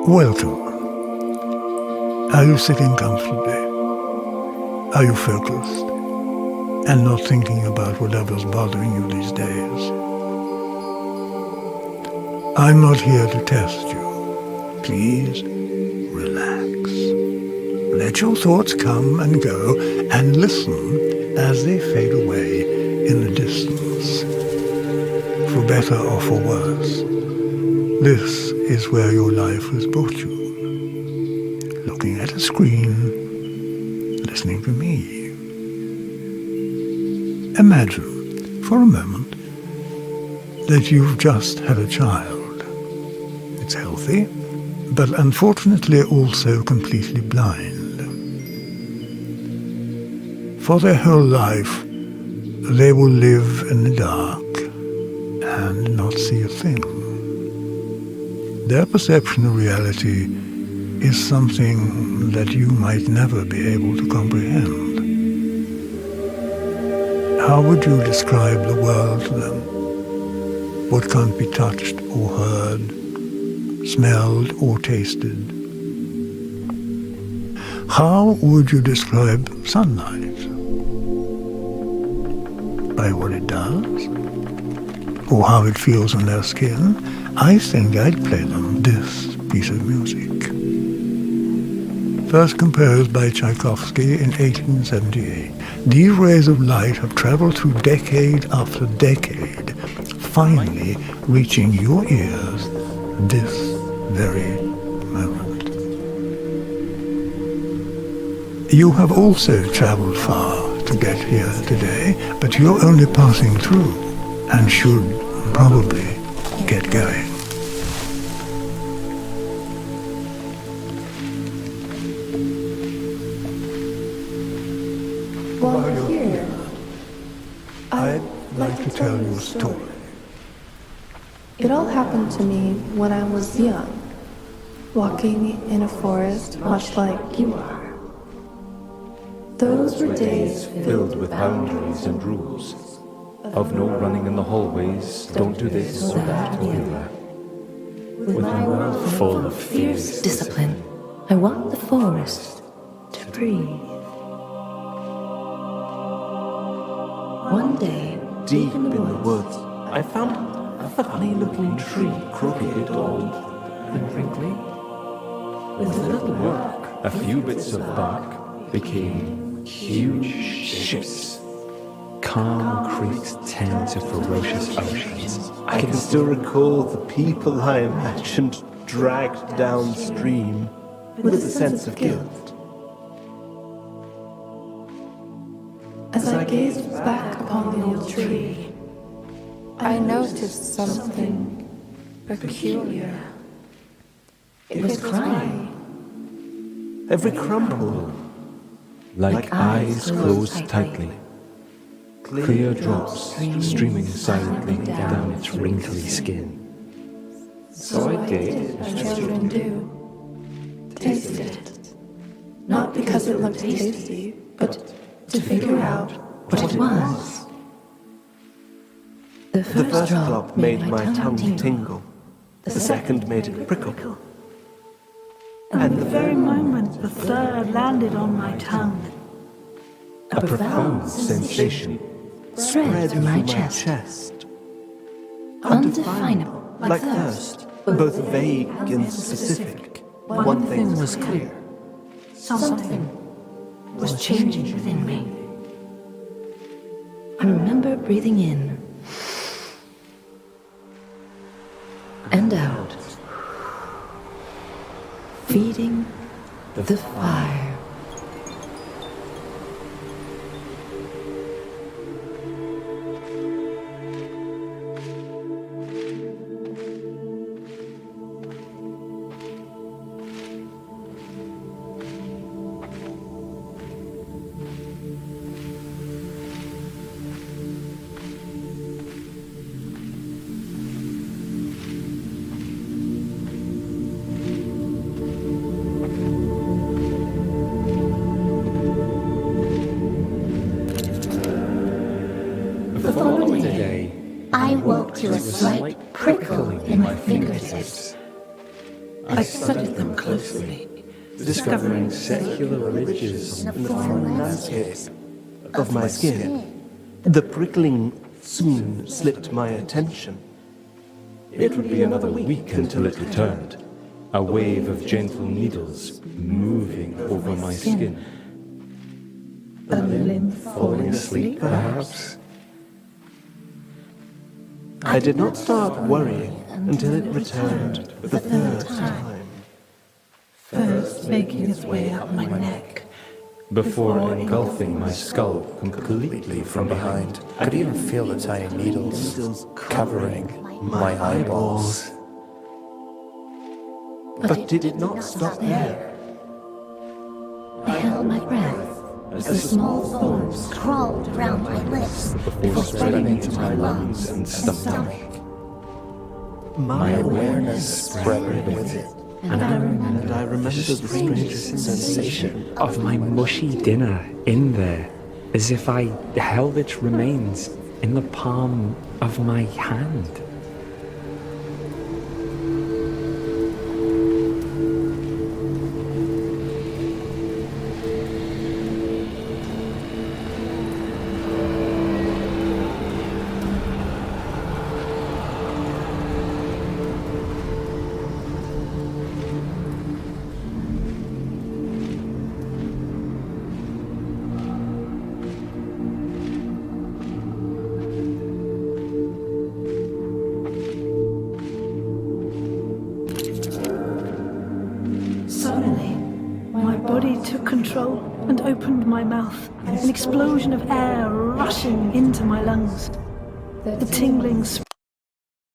Welcome. Are you sitting comfortably? Are you focused and not thinking about whatever's bothering you these days? I'm not here to test you. Please relax. Let your thoughts come and go and listen as they fade away in the distance. For better or for worse, this is where your life has brought you. Looking at a screen, listening to me. Imagine, for a moment, that you've just had a child. It's healthy, but unfortunately also completely blind. For their whole life, they will live in the dark and not see a thing. Their perception of reality is something that you might never be able to comprehend. How would you describe the world to them? What can't be touched or heard, smelled or tasted? How would you describe sunlight? By what it does? Or how it feels on their skin? I think I'd play them this piece of music. First composed by Tchaikovsky in 1878, these rays of light have traveled through decade after decade, finally reaching your ears this very moment. You have also traveled far to get here today, but you're only passing through and should probably get going. While you're here, I'd like to tell you a story. It all happened to me when I was young, walking in a forest much like you are. Those were days filled with boundaries and rules. Of no running in the hallways, don't do this or that or the other. With my world full of fierce discipline, I walked the forest to breathe. One day, deep in the woods, I found a funny-looking tree, crooked, old, and wrinkly. With a little work, a few bits of bark became huge ships. Calm creeks tend to ferocious oceans. I can still recall the people I imagined dragged downstream with a sense of guilt. As I gazed back upon the old tree, I noticed something peculiar. it was crying. Every crumple, like eyes closed tightly. Clear drops streaming silently down its wrinkly skin. So I did as children do, tasted it. Not because it looked tasty, but to figure out What it was. The The first drop drop made my tongue tingle. The second made it prickle. And the very moment the third landed on my tongue, A profound sensation spread through my chest. Undefinable, like thirst, both vague and specific. One thing was clear. something was changing within me. I remember breathing in and out, feeding the fire. I woke to a slight prickle in my fingertips. I studied them closely, discovering secular ridges in the foreign landscape of my skin. The prickling soon slipped my attention. It would be another week until it returned, a wave of gentle needles moving over my skin. a limb Falling asleep, perhaps? I did not start worrying until it returned for the third time, first making its way up my neck. before engulfing my skull completely from behind. I could even feel the tiny needles covering my eyeballs. But did it not stop there? I held my breath as the small thorns crawled around my lips Before spreading into my lungs and stomach. My Awareness spread with it. and I remember the strange sensation of my mushy dinner in there, as if I held its remains in the palm of my hand. Suddenly, my body took control and opened my mouth, an explosion of air rushing into my lungs. The tingling